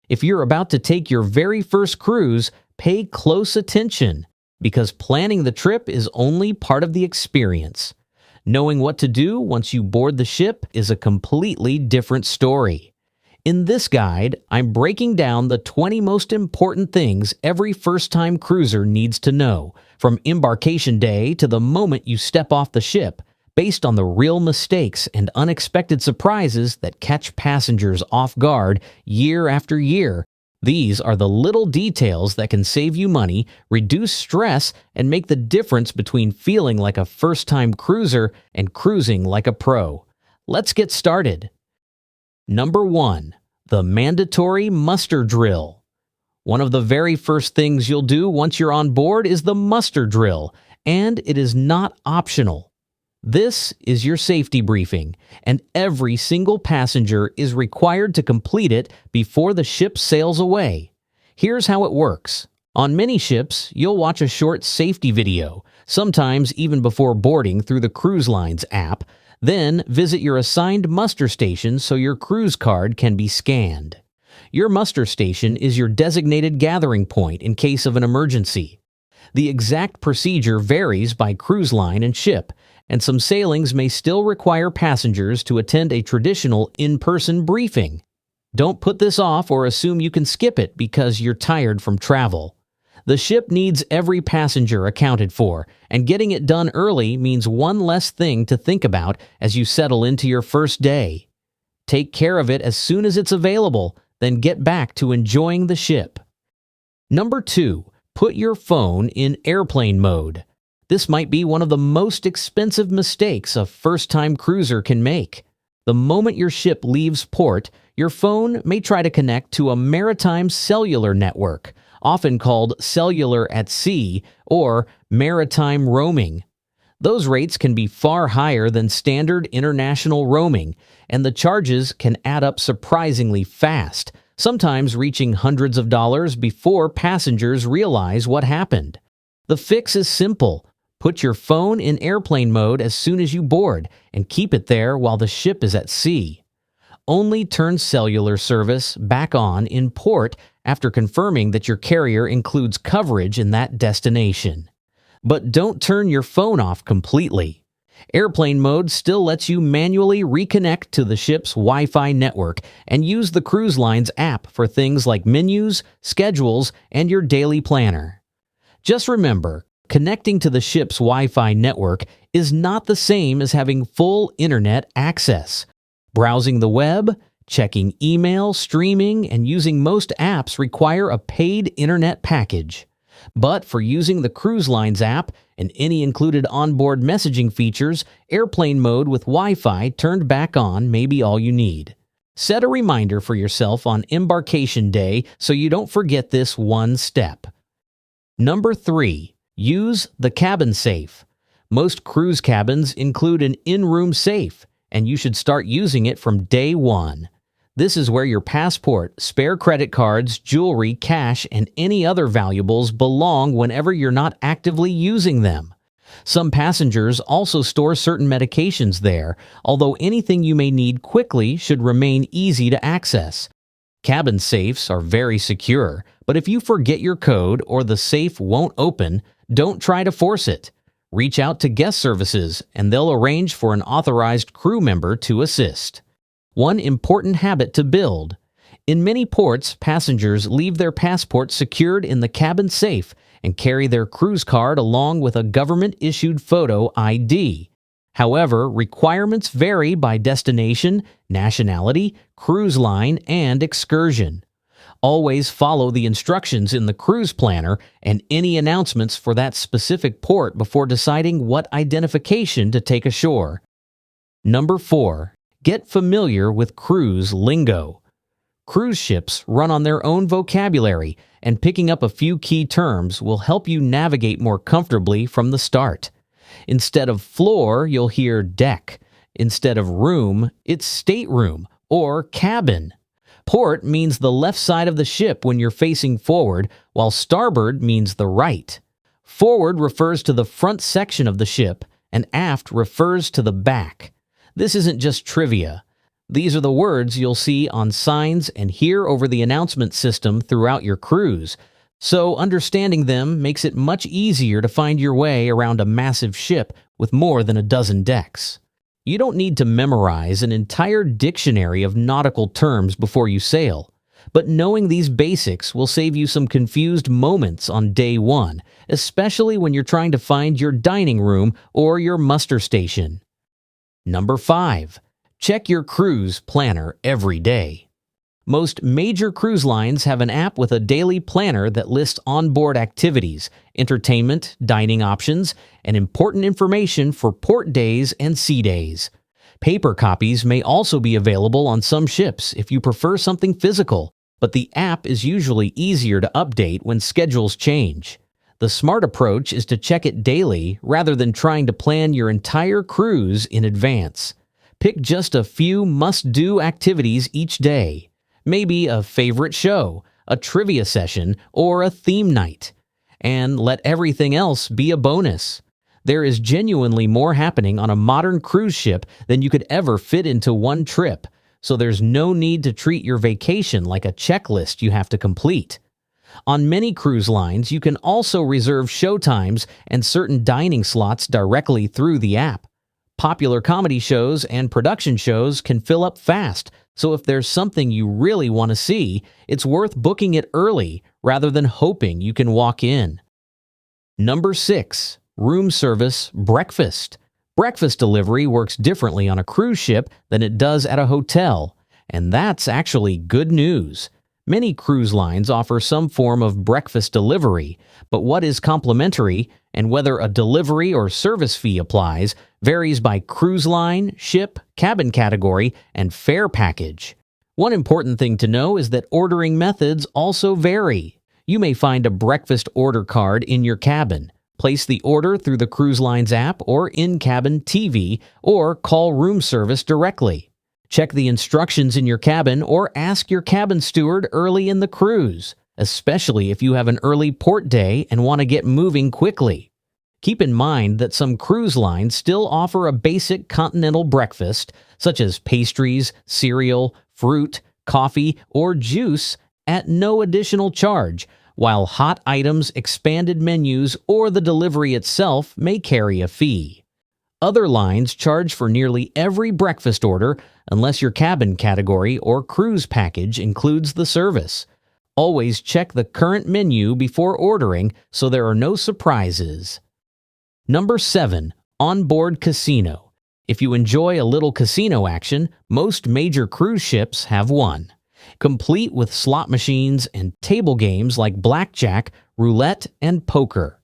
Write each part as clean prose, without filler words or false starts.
If you're about to take your very first cruise, pay close attention because planning the trip is only part of the experience. Knowing what to do once you board the ship is a completely different story. In this guide, I'm breaking down the 20 most important things every first-time cruiser needs to know, from embarkation day to the moment you step off the ship, based on the real mistakes and unexpected surprises that catch passengers off guard year after year. These are the little details that can save you money, reduce stress, and make the difference between feeling like a first-time cruiser and cruising like a pro. Let's get started. Number 1. The mandatory muster drill. One of the very first things you'll do once you're on board is the muster drill, and it is not optional. This is your safety briefing, and every single passenger is required to complete it before the ship sails away. Here's how it works. On many ships, you'll watch a short safety video, sometimes even before boarding through the cruise line's app. Then visit your assigned muster station so your cruise card can be scanned. Your muster station is your designated gathering point in case of an emergency. The exact procedure varies by cruise line and ship, and some sailings may still require passengers to attend a traditional in-person briefing. Don't put this off or assume you can skip it because you're tired from travel. The ship needs every passenger accounted for, and getting it done early means one less thing to think about as you settle into your first day. Take care of it as soon as it's available, then get back to enjoying the ship. Number 2. Put your phone in airplane mode. This might be one of the most expensive mistakes a first-time cruiser can make. The moment your ship leaves port, your phone may try to connect to a maritime cellular network, often called cellular at sea or maritime roaming. Those rates can be far higher than standard international roaming, and the charges can add up surprisingly fast, sometimes reaching hundreds of dollars before passengers realize what happened. The fix is simple. Put your phone in airplane mode as soon as you board and keep it there while the ship is at sea. Only turn cellular service back on in port after confirming that your carrier includes coverage in that destination. But don't turn your phone off completely. Airplane mode still lets you manually reconnect to the ship's Wi-Fi network and use the cruise line's app for things like menus, schedules, and your daily planner. Just remember, connecting to the ship's Wi-Fi network is not the same as having full internet access. Browsing the web, checking email, streaming, and using most apps require a paid internet package. But for using the cruise line's app and any included onboard messaging features, airplane mode with Wi-Fi turned back on may be all you need. Set a reminder for yourself on embarkation day so you don't forget this one step. Number 3. Use the cabin safe. Most cruise cabins include an in-room safe, and you should start using it from day one. This is where your passport, spare credit cards, jewelry, cash, and any other valuables belong whenever you're not actively using them. Some passengers also store certain medications there, although anything you may need quickly should remain easy to access. Cabin safes are very secure, but if you forget your code or the safe won't open, don't try to force it. Reach out to guest services, and they'll arrange for an authorized crew member to assist. One important habit to build. In many ports, passengers leave their passport secured in the cabin safe and carry their cruise card along with a government-issued photo ID. However, requirements vary by destination, nationality, cruise line, and excursion. Always follow the instructions in the cruise planner and any announcements for that specific port before deciding what identification to take ashore. Number 4. Get familiar with cruise lingo. Cruise ships run on their own vocabulary, and picking up a few key terms will help you navigate more comfortably from the start. Instead of floor, you'll hear deck. Instead of room, it's stateroom or cabin. Port means the left side of the ship when you're facing forward, while starboard means the right. Forward refers to the front section of the ship, and aft refers to the back. This isn't just trivia. These are the words you'll see on signs and hear over the announcement system throughout your cruise, so understanding them makes it much easier to find your way around a massive ship with more than a dozen decks. You don't need to memorize an entire dictionary of nautical terms before you sail, but knowing these basics will save you some confused moments on day one, especially when you're trying to find your dining room or your muster station. Number 5. Check your cruise planner every day. Most major cruise lines have an app with a daily planner that lists onboard activities, entertainment, dining options, and important information for port days and sea days. Paper copies may also be available on some ships if you prefer something physical, but the app is usually easier to update when schedules change. The smart approach is to check it daily rather than trying to plan your entire cruise in advance. Pick just a few must-do activities each day. Maybe a favorite show, a trivia session, or a theme night. And let everything else be a bonus. There is genuinely more happening on a modern cruise ship than you could ever fit into one trip, so there's no need to treat your vacation like a checklist you have to complete. On many cruise lines, you can also reserve showtimes and certain dining slots directly through the app. Popular comedy shows and production shows can fill up fast, so if there's something you really want to see, it's worth booking it early rather than hoping you can walk in. Number 6. Room service breakfast. Breakfast delivery works differently on a cruise ship than it does at a hotel, and that's actually good news. Many cruise lines offer some form of breakfast delivery, but what is complimentary and whether a delivery or service fee applies varies by cruise line, ship, cabin category, and fare package. One important thing to know is that ordering methods also vary. You may find a breakfast order card in your cabin. Place the order through the cruise line's app or in-cabin TV, or call room service directly. Check the instructions in your cabin or ask your cabin steward early in the cruise, especially if you have an early port day and want to get moving quickly. Keep in mind that some cruise lines still offer a basic continental breakfast, such as pastries, cereal, fruit, coffee, or juice, at no additional charge, while hot items, expanded menus, or the delivery itself may carry a fee. Other lines charge for nearly every breakfast order unless your cabin category or cruise package includes the service. Always check the current menu before ordering so there are no surprises. Number 7. Onboard casino. If you enjoy a little casino action, most major cruise ships have one, complete with slot machines and table games like blackjack, roulette, and poker.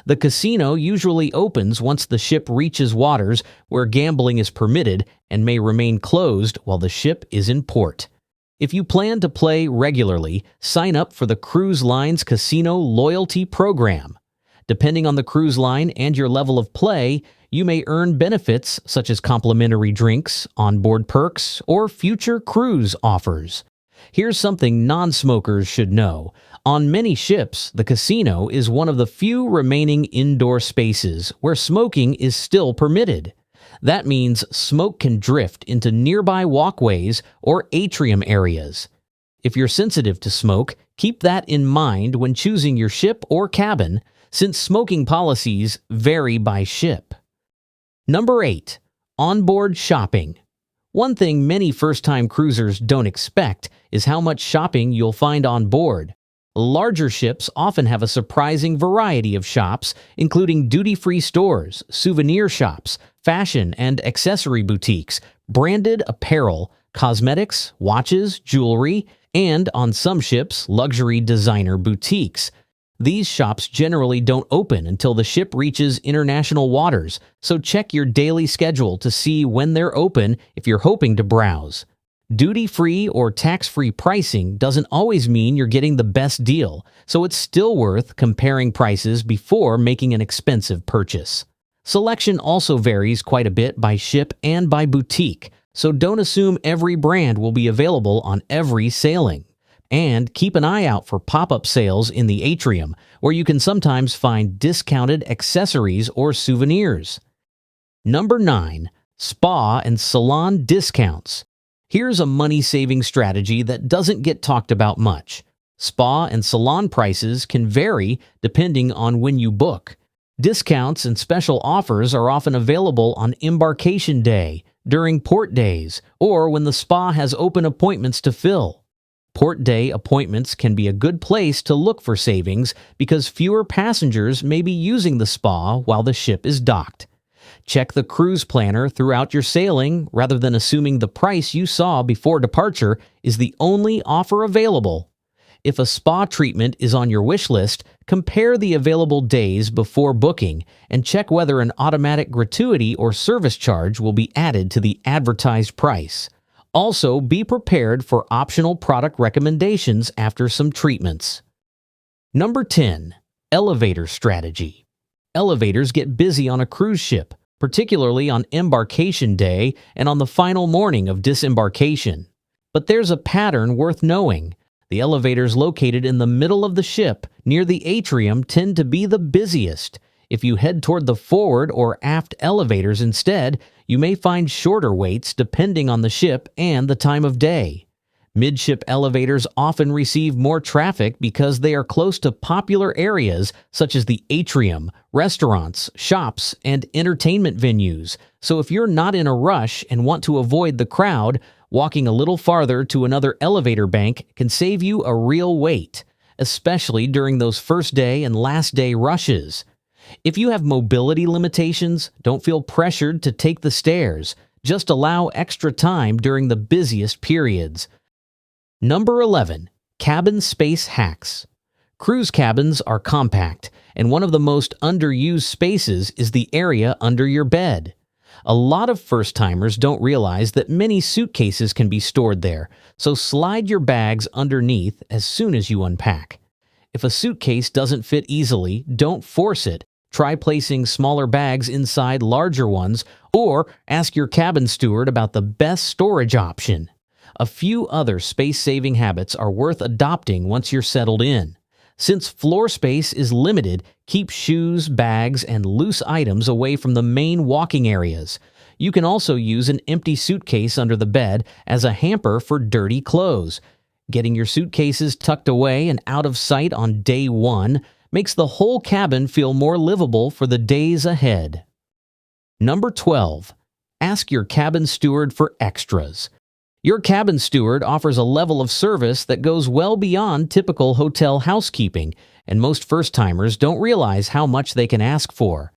The casino usually opens once the ship reaches waters where gambling is permitted and may remain closed while the ship is in port. If you plan to play regularly, sign up for the cruise line's casino loyalty program. Depending on the cruise line and your level of play, you may earn benefits such as complimentary drinks, onboard perks, or future cruise offers. Here's something non-smokers should know. On many ships, the casino is one of the few remaining indoor spaces where smoking is still permitted. That means smoke can drift into nearby walkways or atrium areas. If you're sensitive to smoke, keep that in mind when choosing your ship or cabin, since smoking policies vary by ship. Number 8. Onboard shopping. One thing many first-time cruisers don't expect is how much shopping you'll find on board. Larger ships often have a surprising variety of shops, including duty-free stores, souvenir shops, fashion and accessory boutiques, branded apparel, cosmetics, watches, jewelry, and, on some ships, luxury designer boutiques. These shops generally don't open until the ship reaches international waters, so check your daily schedule to see when they're open if you're hoping to browse. Duty-free or tax-free pricing doesn't always mean you're getting the best deal, so it's still worth comparing prices before making an expensive purchase. Selection also varies quite a bit by ship and by boutique, so don't assume every brand will be available on every sailing. And keep an eye out for pop-up sales in the atrium, where you can sometimes find discounted accessories or souvenirs. Number 9. Spa and salon discounts. Here's a money-saving strategy that doesn't get talked about much. Spa and salon prices can vary depending on when you book. Discounts and special offers are often available on embarkation day, during port days, or when the spa has open appointments to fill. Port day appointments can be a good place to look for savings because fewer passengers may be using the spa while the ship is docked. Check the cruise planner throughout your sailing rather than assuming the price you saw before departure is the only offer available. If a spa treatment is on your wish list, compare the available days before booking and check whether an automatic gratuity or service charge will be added to the advertised price. Also, be prepared for optional product recommendations after some treatments. Number 10. Elevator strategy. Elevators get busy on a cruise ship, particularly on embarkation day and on the final morning of disembarkation. But there's a pattern worth knowing. The elevators located in the middle of the ship, near the atrium, tend to be the busiest. If you head toward the forward or aft elevators instead, you may find shorter waits depending on the ship and the time of day. Midship elevators often receive more traffic because they are close to popular areas such as the atrium, restaurants, shops, and entertainment venues. So if you're not in a rush and want to avoid the crowd, walking a little farther to another elevator bank can save you a real wait, especially during those first day and last day rushes. If you have mobility limitations, don't feel pressured to take the stairs. Just allow extra time during the busiest periods. Number 11. Cabin space hacks. Cruise cabins are compact, and one of the most underused spaces is the area under your bed. A lot of first-timers don't realize that many suitcases can be stored there, so slide your bags underneath as soon as you unpack. If a suitcase doesn't fit easily, don't force it. Try placing smaller bags inside larger ones, or ask your cabin steward about the best storage option. A few other space-saving habits are worth adopting once you're settled in. Since floor space is limited, keep shoes, bags, and loose items away from the main walking areas. You can also use an empty suitcase under the bed as a hamper for dirty clothes. Getting your suitcases tucked away and out of sight on day one makes the whole cabin feel more livable for the days ahead. Number 12. Ask your cabin steward for extras. Your cabin steward offers a level of service that goes well beyond typical hotel housekeeping, and most first-timers don't realize how much they can ask for.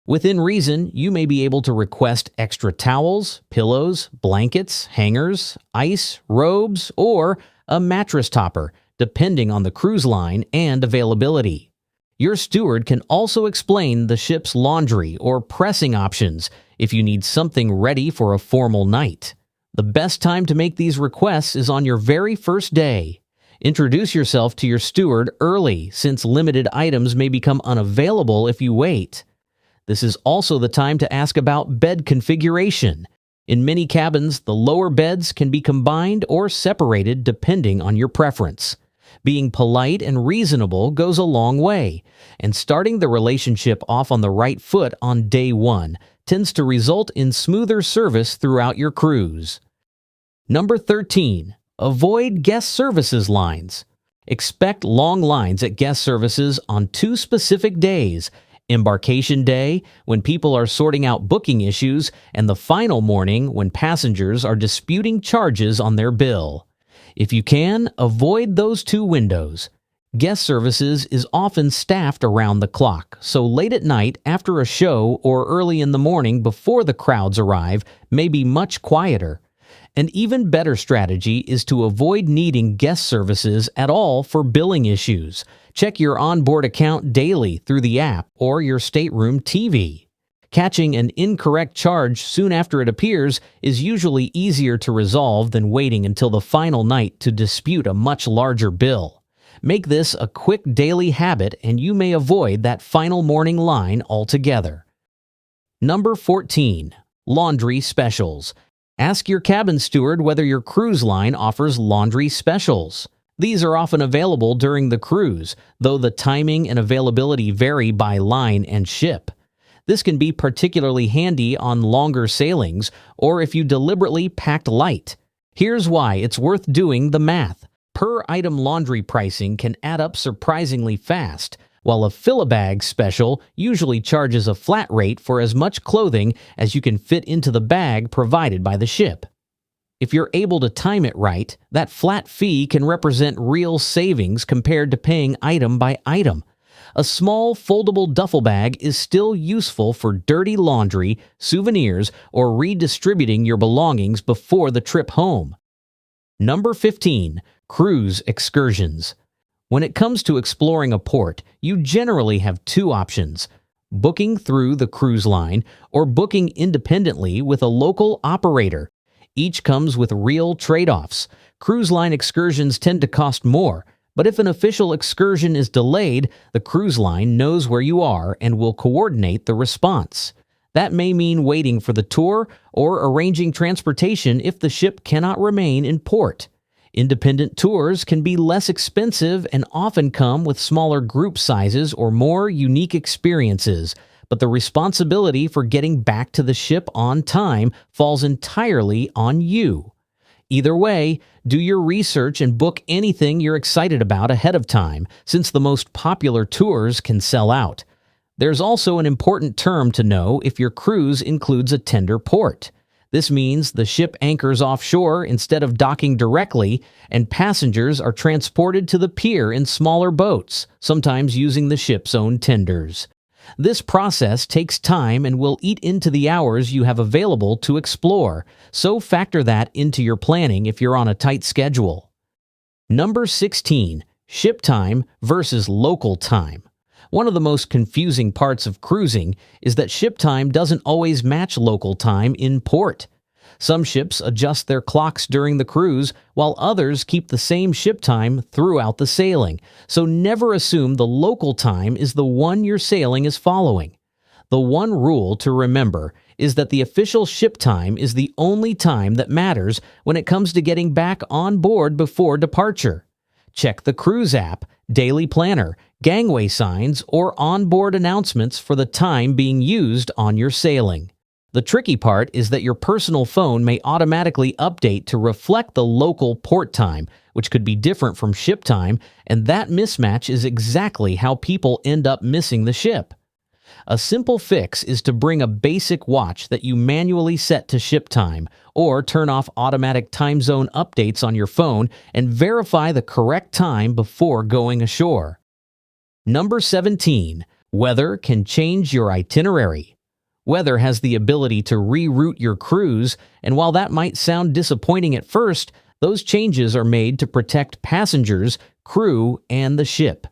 Within reason, you may be able to request extra towels, pillows, blankets, hangers, ice, robes, or a mattress topper, depending on the cruise line and availability. Your steward can also explain the ship's laundry or pressing options if you need something ready for a formal night. The best time to make these requests is on your very first day. Introduce yourself to your steward early, since limited items may become unavailable if you wait. This is also the time to ask about bed configuration. In many cabins, the lower beds can be combined or separated depending on your preference. Being polite and reasonable goes a long way, and starting the relationship off on the right foot on day one tends to result in smoother service throughout your cruise. Number 13. Avoid guest services lines. Expect long lines at guest services on two specific days: embarkation day, when people are sorting out booking issues, and the final morning when passengers are disputing charges on their bill. If you can, avoid those two windows. Guest services is often staffed around the clock, so late at night after a show or early in the morning before the crowds arrive may be much quieter. An even better strategy is to avoid needing guest services at all for billing issues. Check your onboard account daily through the app or your stateroom TV. Catching an incorrect charge soon after it appears is usually easier to resolve than waiting until the final night to dispute a much larger bill. Make this a quick daily habit and you may avoid that final morning line altogether. Number 14. Laundry specials. Ask your cabin steward whether your cruise line offers laundry specials. These are often available during the cruise, though the timing and availability vary by line and ship. This can be particularly handy on longer sailings or if you deliberately packed light. Here's why it's worth doing the math. Per item laundry pricing can add up surprisingly fast, while a fill-a-bag special usually charges a flat rate for as much clothing as you can fit into the bag provided by the ship. If you're able to time it right, that flat fee can represent real savings compared to paying item by item. A small foldable duffel bag is still useful for dirty laundry, souvenirs, or redistributing your belongings before the trip home. Number 15. Cruise excursions. When it comes to exploring a port, you generally have two options: booking through the cruise line or booking independently with a local operator. Each comes with real trade-offs. Cruise line excursions tend to cost more, but if an official excursion is delayed, the cruise line knows where you are and will coordinate the response. That may mean waiting for the tour or arranging transportation if the ship cannot remain in port. Independent tours can be less expensive and often come with smaller group sizes or more unique experiences, but the responsibility for getting back to the ship on time falls entirely on you. Either way, do your research and book anything you're excited about ahead of time, since the most popular tours can sell out. There's also an important term to know if your cruise includes a tender port. This means the ship anchors offshore instead of docking directly, and passengers are transported to the pier in smaller boats, sometimes using the ship's own tenders. This process takes time and will eat into the hours you have available to explore, so factor that into your planning if you're on a tight schedule. Number 16. Ship time versus local time. One of the most confusing parts of cruising is that ship time doesn't always match local time in port. Some ships adjust their clocks during the cruise, while others keep the same ship time throughout the sailing, so never assume the local time is the one your sailing is following. The one rule to remember is that the official ship time is the only time that matters when it comes to getting back on board before departure. Check the cruise app, daily planner, gangway signs, or onboard announcements for the time being used on your sailing. The tricky part is that your personal phone may automatically update to reflect the local port time, which could be different from ship time, and that mismatch is exactly how people end up missing the ship. A simple fix is to bring a basic watch that you manually set to ship time, or turn off automatic time zone updates on your phone and verify the correct time before going ashore. Number 17. Weather can change your itinerary. Weather has the ability to reroute your cruise, and while that might sound disappointing at first, those changes are made to protect passengers, crew, and the ship.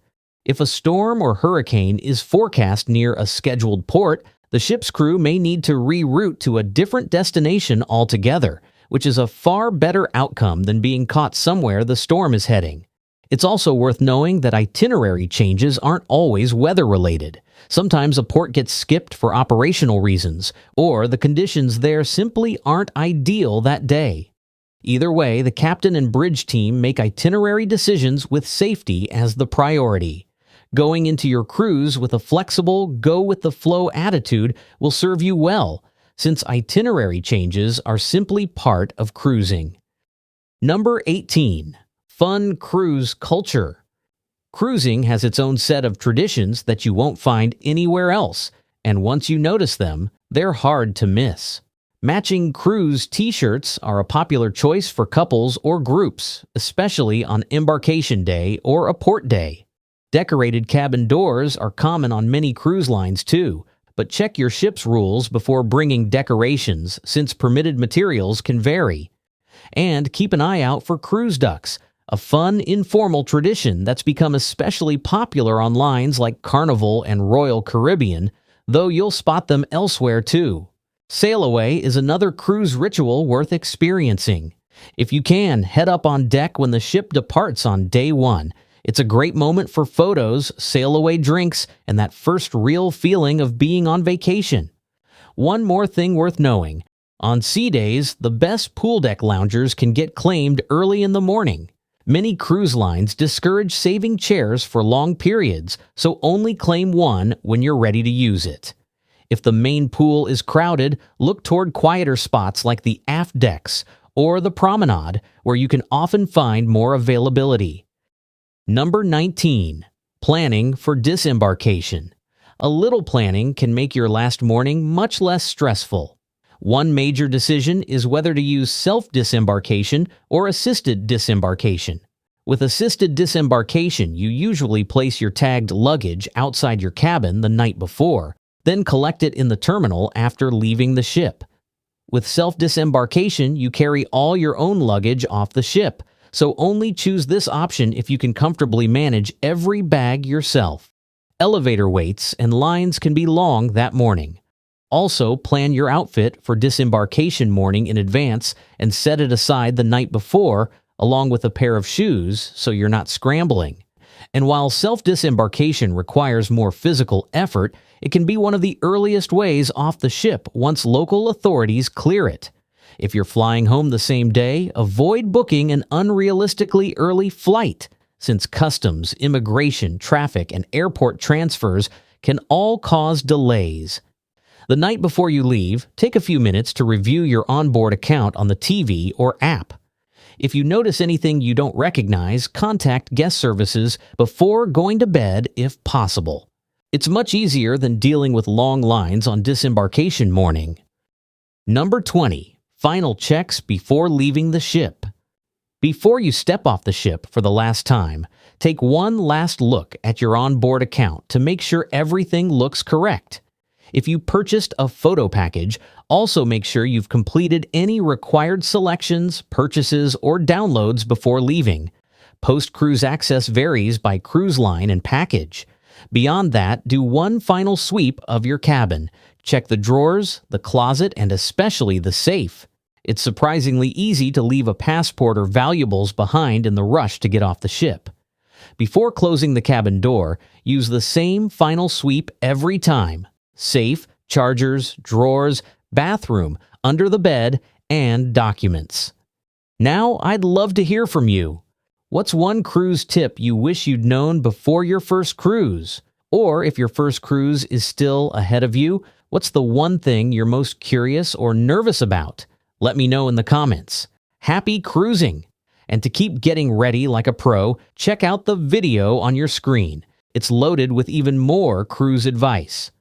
If a storm or hurricane is forecast near a scheduled port, the ship's crew may need to reroute to a different destination altogether, which is a far better outcome than being caught somewhere the storm is heading. It's also worth knowing that itinerary changes aren't always weather-related. Sometimes a port gets skipped for operational reasons, or the conditions there simply aren't ideal that day. Either way, the captain and bridge team make itinerary decisions with safety as the priority. Going into your cruise with a flexible, go-with-the-flow attitude will serve you well, since itinerary changes are simply part of cruising. Number 18. Fun cruise culture. Cruising has its own set of traditions that you won't find anywhere else, and once you notice them, they're hard to miss. Matching cruise t-shirts are a popular choice for couples or groups, especially on embarkation day or a port day. Decorated cabin doors are common on many cruise lines too, but check your ship's rules before bringing decorations, since permitted materials can vary. And keep an eye out for cruise ducks, a fun, informal tradition that's become especially popular on lines like Carnival and Royal Caribbean, though you'll spot them elsewhere too. Sail away is another cruise ritual worth experiencing. If you can, head up on deck when the ship departs on day one. It's a great moment for photos, sail away drinks, and that first real feeling of being on vacation. One more thing worth knowing. On sea days, the best pool deck loungers can get claimed early in the morning. Many cruise lines discourage saving chairs for long periods, so only claim one when you're ready to use it. If the main pool is crowded, look toward quieter spots like the aft decks, or the promenade, where you can often find more availability. Number 19. Planning for disembarkation. A little planning can make your last morning much less stressful. One major decision is whether to use self-disembarkation or assisted disembarkation. With assisted disembarkation, you usually place your tagged luggage outside your cabin the night before, then collect it in the terminal after leaving the ship. With self-disembarkation, you carry all your own luggage off the ship, so only choose this option if you can comfortably manage every bag yourself. Elevator waits and lines can be long that morning. Also, plan your outfit for disembarkation morning in advance and set it aside the night before, along with a pair of shoes so you're not scrambling. And while self-disembarkation requires more physical effort, it can be one of the earliest ways off the ship once local authorities clear it. If you're flying home the same day, avoid booking an unrealistically early flight, since customs, immigration, traffic, and airport transfers can all cause delays. The night before you leave, take a few minutes to review your onboard account on the TV or app. If you notice anything you don't recognize, contact guest services before going to bed if possible. It's much easier than dealing with long lines on disembarkation morning. Number 20. Final checks before leaving the ship. Before you step off the ship for the last time, take one last look at your onboard account to make sure everything looks correct. If you purchased a photo package, also make sure you've completed any required selections, purchases, or downloads before leaving. Post-cruise access varies by cruise line and package. Beyond that, do one final sweep of your cabin. Check the drawers, the closet, and especially the safe. It's surprisingly easy to leave a passport or valuables behind in the rush to get off the ship. Before closing the cabin door, use the same final sweep every time. Safe, chargers, drawers, bathroom, under the bed, and documents. Now, I'd love to hear from you. What's one cruise tip you wish you'd known before your first cruise? Or if your first cruise is still ahead of you, what's the one thing you're most curious or nervous about? Let me know in the comments. Happy cruising! And to keep getting ready like a pro, check out the video on your screen. It's loaded with even more cruise advice.